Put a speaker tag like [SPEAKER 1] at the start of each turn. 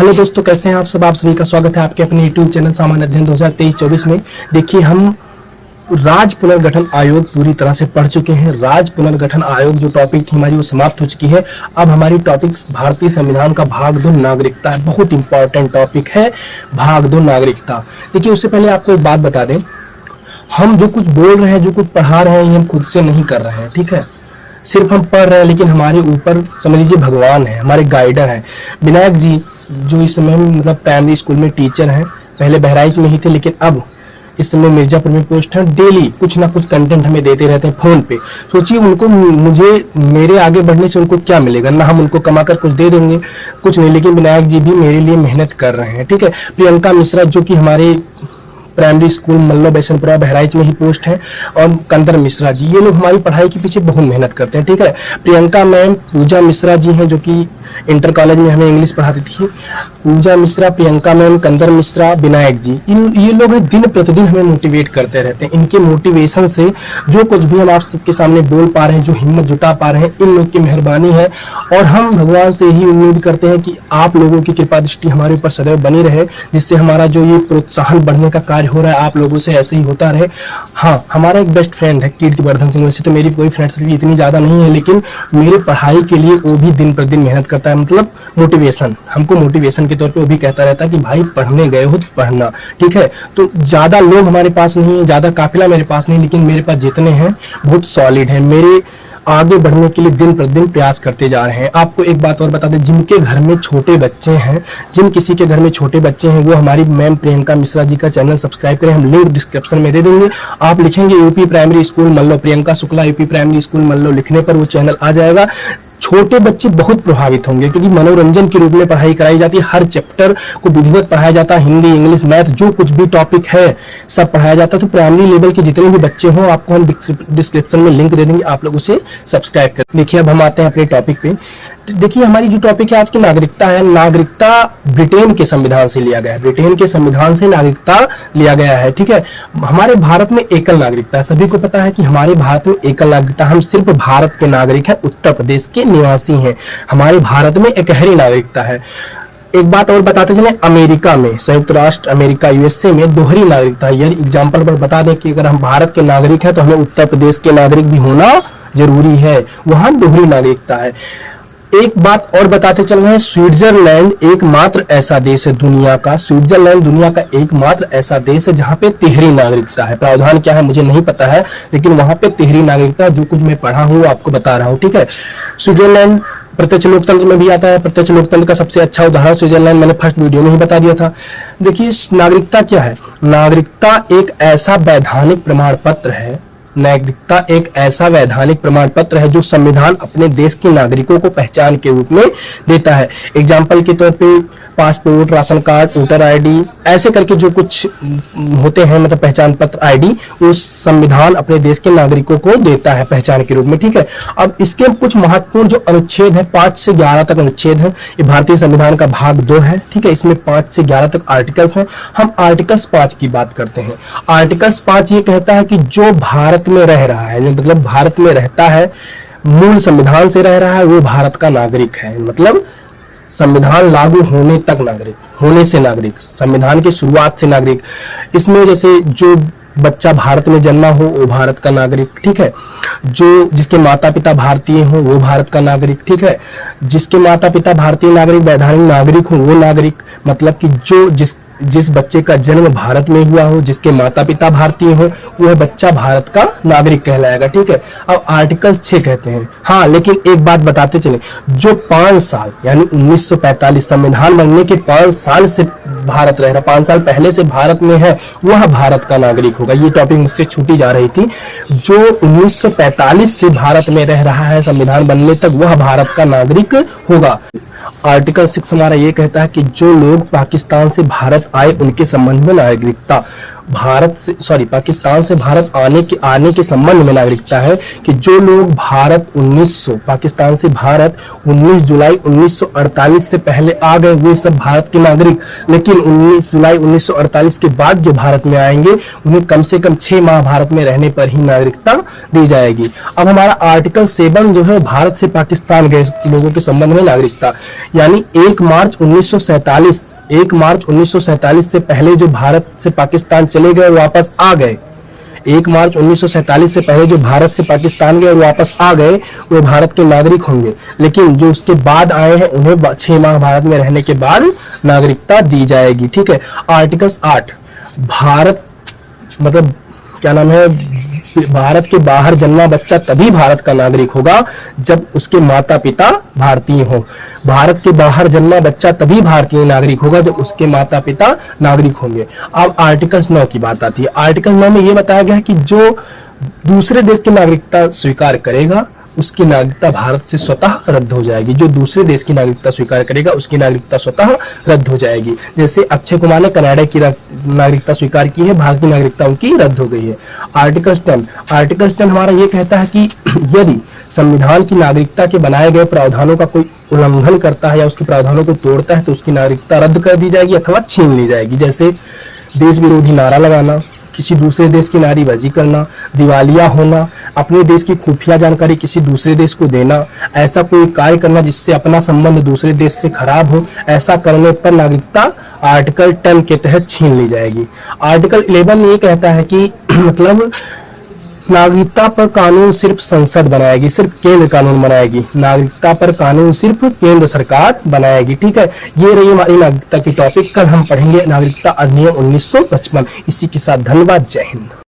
[SPEAKER 1] Hello दोस्तों, कैसे हैं आप सब। आप सभी का स्वागत है आपके अपने यूट्यूब चैनल सामान्य अध्ययन 2023-24 में। देखिए, हम राज्य पुनर्गठन आयोग पूरी तरह से पढ़ चुके हैं। राज्य पुनर्गठन आयोग जो टॉपिक थी हमारी वो समाप्त हो चुकी है। अब हमारी टॉपिक भारतीय संविधान का भाग 2 नागरिकता है। बहुत इंपॉर्टेंट टॉपिक है भाग 2 नागरिकता। देखिए, उससे पहले आपको एक बात बता दें, हम जो कुछ बोल रहे हैं, जो कुछ पढ़ा रहे हैं, ये हम खुद से नहीं कर रहे हैं, ठीक है। सिर्फ हम पढ़ रहे हैं, लेकिन हमारे ऊपर समझ लीजिए भगवान है, हमारे गाइडर हैं। विनायक जी जो इस समय मतलब प्राइमरी स्कूल में टीचर हैं, पहले बहराइच में ही थे, लेकिन अब इस समय मिर्जापुर में पोस्ट है। डेली कुछ ना कुछ कंटेंट हमें देते रहते हैं फोन पे। सोचिए, उनको मुझे मेरे आगे बढ़ने से उनको क्या मिलेगा, ना हम उनको कमाकर कुछ दे देंगे, कुछ नहीं, लेकिन विनायक जी भी मेरे लिए मेहनत कर रहे हैं, ठीक है। प्रियंका मिश्रा जो कि हमारे प्राइमरी स्कूल मल्लो बेसनपुरा बहराइच में ही पोस्ट है, और कंदर मिश्रा जी, ये लोग हमारी पढ़ाई के पीछे बहुत मेहनत करते हैं, ठीक है। प्रियंका मैम, पूजा मिश्रा जी हैं जो कि इंटर कॉलेज में हमें इंग्लिश पढ़ाती थी। पूजा मिश्रा, प्रियंका मैम, कंदर मिश्रा, विनायक जी, ये लोग दिन प्रतिदिन हमें मोटिवेट करते रहते हैं। इनके मोटिवेशन से जो कुछ भी हम आप सबके सामने बोल पा रहे हैं, जो हिम्मत जुटा पा रहे हैं, इन लोग की मेहरबानी है। और हम भगवान से ही उम्मीद करते हैं कि आप लोगों की कृपा दृष्टि हमारे ऊपर सदैव बनी रहे, जिससे हमारा जो ये प्रोत्साहन बढ़ने का कार्य हो रहा है आप लोगों से ऐसे ही होता रहे। हाँ, हमारा एक बेस्ट फ्रेंड है कीर्तिवर्धन सिंह। वैसे तो मेरी कोई फ्रेंड्स इतनी ज़्यादा नहीं है, लेकिन मेरे पढ़ाई के लिए वो भी दिन प्रतिदिन मेहनत करता है। मतलब मोटिवेशन, हमको मोटिवेशन के तौर पे वो भी कहता रहता है कि भाई पढ़ने गए हो तो पढ़ना, ठीक है। तो ज़्यादा लोग हमारे पास नहीं है, ज़्यादा काफिला मेरे पास नहीं, लेकिन मेरे पास जितने हैं बहुत सॉलिड है, मेरे आगे बढ़ने के लिए दिन प्रतिदिन प्रयास करते जा रहे हैं। आपको एक बात और बता दें, जिनके घर में छोटे बच्चे हैं, जिन किसी के घर में छोटे बच्चे हैं, वो हमारी मैम प्रियंका मिश्रा जी का चैनल सब्सक्राइब करें। हम लिंक डिस्क्रिप्शन में दे देंगे। आप लिखेंगे यूपी प्राइमरी स्कूल मल्लो, Priyanka Shukla UP primary school मल्लो, लिखने पर वो चैनल आ जाएगा। छोटे बच्चे बहुत प्रभावित होंगे, क्योंकि मनोरंजन के रूप में पढ़ाई कराई जाती है। हर चैप्टर को विधिवत पढ़ाया जाता है, हिंदी, इंग्लिश, मैथ, जो कुछ भी टॉपिक है सब पढ़ाया जाता है। तो प्राइमरी लेवल के जितने भी बच्चे हों, आपको हम डिस्क्रिप्शन में लिंक दे देंगे, आप लोग उसे सब्सक्राइब करें। देखिए, अब हम आते हैं अपने टॉपिक पे। देखिए, हमारी जो टॉपिक है आज की नागरिकता है। नागरिकता ब्रिटेन के संविधान से लिया गया है, ब्रिटेन के संविधान से नागरिकता लिया गया है, ठीक है। हमारे भारत में एकल नागरिकता है, सभी को पता है कि हमारे भारत में एकल नागरिकता, हम सिर्फ भारत के नागरिक हैं, उत्तर प्रदेश के निवासी हैं। हमारे भारत में एकहरी नागरिकता है। एक बात और बताते चले, अमेरिका में, संयुक्त राष्ट्र अमेरिका यूएसए में दोहरी नागरिकता है। यानी एग्जाम्पल पर बता दें कि अगर हम भारत के नागरिक हैं तो हमें उत्तर प्रदेश के नागरिक भी होना जरूरी है, वहां दोहरी नागरिकता है। एक बात और बताते चल रहे हैं, स्विट्जरलैंड एकमात्र ऐसा देश है दुनिया का, स्विट्जरलैंड दुनिया का एकमात्र ऐसा देश है जहां पे तिहरी नागरिकता है। प्रावधान क्या है मुझे नहीं पता है, लेकिन वहां पे तिहरी नागरिकता, जो कुछ मैं पढ़ा हूं आपको बता रहा हूं, ठीक है। स्विट्जरलैंड प्रत्यक्ष लोकतंत्र में भी आता है। प्रत्यक्ष लोकतंत्र का सबसे अच्छा उदाहरण स्विट्जरलैंड, मैंने फर्स्ट वीडियो में ही बता दिया था। देखिए, नागरिकता क्या है। नागरिकता एक ऐसा वैधानिक प्रमाण पत्र है, नागरिकता एक ऐसा वैधानिक प्रमाण पत्र है जो संविधान अपने देश के नागरिकों को पहचान के रूप में देता है। एग्जाम्पल के तौर पे passport, ration card, voter ID, ऐसे करके जो कुछ होते हैं, मतलब पहचान पत्र, आईडी, वो संविधान अपने देश के नागरिकों को देता है पहचान के रूप में, ठीक है। अब इसके कुछ महत्वपूर्ण जो अनुच्छेद है, 5 से 11 तक अनुच्छेद है। ये भारतीय संविधान का भाग 2 है, ठीक है। इसमें 5 से 11 तक आर्टिकल्स हैं। हम आर्टिकल्स 5 की बात करते हैं। आर्टिकल्स 5 ये कहता है कि जो भारत में रह रहा है, मतलब भारत में रहता है, मूल संविधान से रह रहा है, वो भारत का नागरिक है। मतलब संविधान लागू होने तक नागरिक, होने से नागरिक, संविधान की शुरुआत से नागरिक। इसमें जैसे जो बच्चा भारत में जन्मा हो वो भारत का नागरिक, ठीक है। जो जिसके माता पिता भारतीय हो वो भारत का नागरिक, ठीक है। जिसके माता पिता भारतीय नागरिक, वैधानिक नागरिक हो वो नागरिक। मतलब कि जो जिस बच्चे का जन्म भारत में हुआ हो, जिसके माता पिता भारतीय हो, वह बच्चा भारत का नागरिक कहलाएगा, ठीक है। अब आर्टिकल 6 कहते हैं, हाँ, लेकिन एक बात बताते चले, जो 5 साल यानी 1945 संविधान बनने के 5 साल से भारत रह रहा, 5 साल पहले से भारत में है, वह भारत का नागरिक होगा। ये टॉपिक मुझसे छूटी जा रही थी। जो 1945 से भारत में रह रहा है संविधान बनने तक, वह भारत का नागरिक होगा। आर्टिकल 6 हमारा ये कहता है कि जो लोग पाकिस्तान से भारत आए उनके संबंध में नागरिकता, भारत से पाकिस्तान से भारत आने के संबंध में नागरिकता है कि जो लोग पाकिस्तान से भारत 19 जुलाई 1948 से पहले आ गए वे सब भारत के नागरिक, लेकिन 19 जुलाई 1948 के बाद जो भारत में आएंगे उन्हें कम से कम 6 माह भारत में रहने पर ही नागरिकता दी जाएगी। अब हमारा आर्टिकल 7 जो है भारत से पाकिस्तान गए लोगों के संबंध में नागरिकता, यानी 1 मार्च 1947 से पहले जो भारत से पाकिस्तान चले गए और वापस आ गए, 1 मार्च 1947 से पहले जो भारत से पाकिस्तान गए और वापस आ गए वे भारत के नागरिक होंगे, लेकिन जो उसके बाद आए हैं उन्हें 6 माह भारत में रहने के बाद नागरिकता दी जाएगी। ठीक है। आर्टिकल 8, भारत मतलब क्या नाम है, भारत के बाहर जन्मा बच्चा तभी भारत का नागरिक होगा जब उसके माता पिता भारतीय हो। भारत के बाहर जन्मा बच्चा तभी भारतीय नागरिक होगा जब उसके माता पिता नागरिक होंगे। अब आर्टिकल 9 की बात आती है। आर्टिकल 9 में यह बताया गया है कि जो दूसरे देश की नागरिकता स्वीकार करेगा उसकी नागरिकता भारत से स्वतः रद्द हो जाएगी। जो दूसरे देश की नागरिकता स्वीकार करेगा उसकी नागरिकता स्वतः रद्द हो जाएगी। जैसे अक्षय कुमार ने कनाडा की नागरिकता स्वीकार की है, भारत की नागरिकता उनकी रद्द हो गई है। आर्टिकल 10 हमारा ये कहता है कि यदि संविधान की नागरिकता के बनाए गए प्रावधानों का कोई उल्लंघन करता है या उसके प्रावधानों को तोड़ता है तो उसकी नागरिकता रद्द कर दी जाएगी अथवा छीन ली जाएगी। जैसे देश विरोधी नारा लगाना, किसी दूसरे देश की नारेबाजी करना, दिवालिया होना, अपने देश की खुफिया जानकारी किसी दूसरे देश को देना, ऐसा कोई कार्य करना जिससे अपना संबंध दूसरे देश से खराब हो, ऐसा करने पर नागरिकता आर्टिकल 10 के तहत छीन ली जाएगी। आर्टिकल 11 ये कहता है कि मतलब नागरिकता पर कानून सिर्फ संसद बनाएगी, सिर्फ केंद्र कानून बनाएगी। नागरिकता पर कानून सिर्फ केंद्र सरकार बनाएगी। ठीक है। ये रही हमारी नागरिकता की टॉपिक। कल हम पढ़ेंगे नागरिकता अधिनियम 1955। इसी के साथ धन्यवाद। जय हिंद।